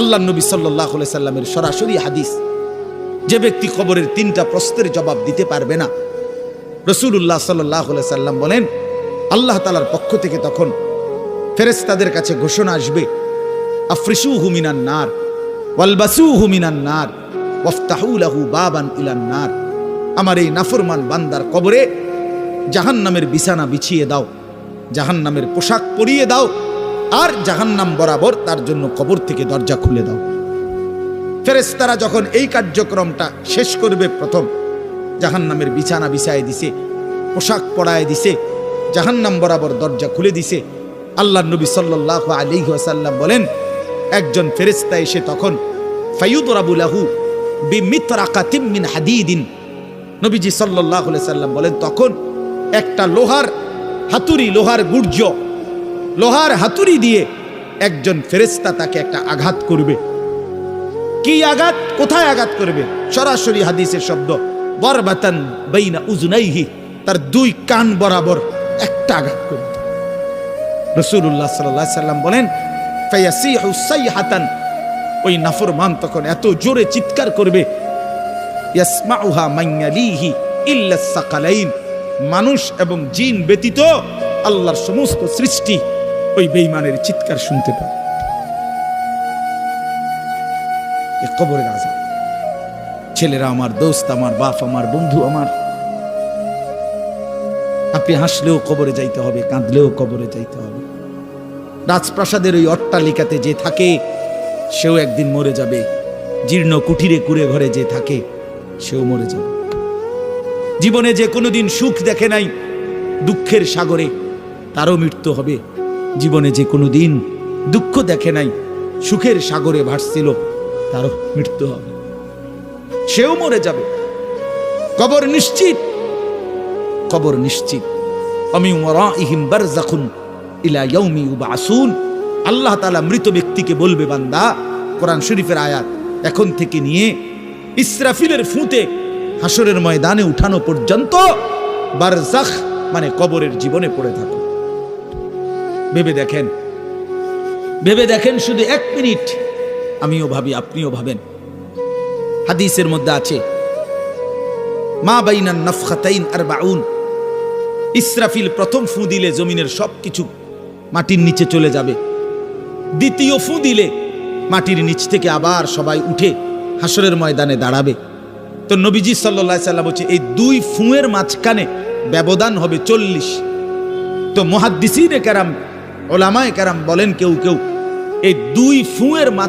আল্লাহ নবী সাল্লাল্লাহু আলাইহি সাল্লামের সরাসরি হাদিস, যে ব্যক্তি কবরের 3টা প্রশ্নের জবাব দিতে পারবে না, রাসূলুল্লাহ সাল্লাল্লাহু আলাইহি সাল্লাম বলেন আল্লাহ তাআলার পক্ষ থেকে তখন ফেরেশতাদের কাছে ঘোষণা আসবে, আফরিশুহু মিনান নার ওয়ালবাসুহু মিনান নার ওয়াফতাহু লাহু বাবান ইলান নার। আমার এই নাফরমান বান্দার কবরে জাহান্নামের বিছানা বিছিয়ে দাও, জাহান্নামের পোশাক পরিয়ে দাও, আর জাহান্নাম বরাবর তার জন্য কবর থেকে দরজা খুলে দাও। ফেরেশতারা যখন এই কার্যক্রমটা শেষ করবে, প্রথম জাহান্নামের বিছানা বিছায় দিছে, পোশাক পরায় দিছে, জাহান্নাম বরাবর দরজা খুলে দিছে, আল্লাহ নবী সাল্লাল্লাহু আলাইহি ওয়াসাল্লাম বলেন একজন ফেরেশতা এসে তখন ফায়ুদরাবু লাহু বিমিতরাকাতিম মিন হাদিদিন, নবীজি সাল্লাল্লাহু আলাইহি সাল্লাম বলেন তখন একটা লোহার হাতুড়ি, লোহার গুর্জ, লোহার হাতুড়ি দিয়ে একজন ফেরেশতা তাকে একটা আঘাত করবে। কি আঘাত, কোথায় আঘাত করবে? সরাসরি হাদিসের শব্দ, বরবাতান বাইনা উজনাইহি, তার 2 কান বরাবর একটা আঘাত করবে। রাসূলুল্লাহ সাল্লাল্লাহু আলাইহি সাল্লাম বলেন ফায়াসিহু সাইহাতান, ওই নাফরমান তখন এত জোরে চিৎকার করবে, ইয়াসমাউহা মান ইয়ালিহি ইল্লা সাকালাইন, মানুষ এবং জিন ব্যতীত আল্লাহর সমস্ত সৃষ্টি ওই বেঈমানের চিৎকার শুনতে পায়। এ কবরের আযাব। ছেলেরা আমার, দোস্ত আমার, বাপ আমার, বন্ধু আমার, আপনি হাসলেও কবরে যাইতে হবে, কাঁদলেও কবরে যাইতে হবে। রাজপ্রাসাদের ওই অট্টালিকাতে যে থাকে সেও একদিন মরে যাবে, জীর্ণ কুঠিরে কুড়ে ঘরে যে থাকে সেও মরে যাবে। জীবনে যে কোনোদিন সুখ দেখে নাই, দুঃখের সাগরে তারও মৃত্যু হবে। জীবনে যে কোনোদিন দুঃখ দেখে নাই, সুখের সাগরে ভাসছিল, তারও মৃত্যু হবে, সেও মরে যাবে। কবর নিশ্চিত, কবর নিশ্চিত। আমিন ওয়ারাইহিম বারযাখুন ইলা ইয়াউমি ইউবআসুন। আল্লাহ তাআলা মৃত ব্যক্তিকে বলবে, বান্দা, কোরআন শরীফের আয়াত, এখন থেকে নিয়ে ইসরাফিলের ফুঁতে হাসরের ময়দানে উঠানো পর্যন্ত বারযাখ মানে কবরের জীবনে পড়ে থাকো। ভেবে দেখেন, ভেবে দেখেন, শুধু 1 মিনিট আমিও ভাবি, আপনিও ভাবেন। হাদিসের মধ্যে আছে মা বাইনান নাফখাতাইন 40, ইসরাফিল প্রথম ফু দিলে জমিনের সবকিছু মাটির নিচে চলে যাবে, দ্বিতীয় ফু দিলে মাটির নিচ থেকে আবার সবাই উঠে হাসরের ময়দানে দাঁড়াবে। তো নবীজি সাল্লাল্লাহু আলাইহি সাল্লাম বলছে এই 2 ফুঁয়ের মাঝখানে ব্যবধান হবে 40। তো মুহাদ্দিসিনে কেরাম, উলামায়ে কেরাম বলেন কেউ কেউ এই 2 ফুঁয়ের মাঝ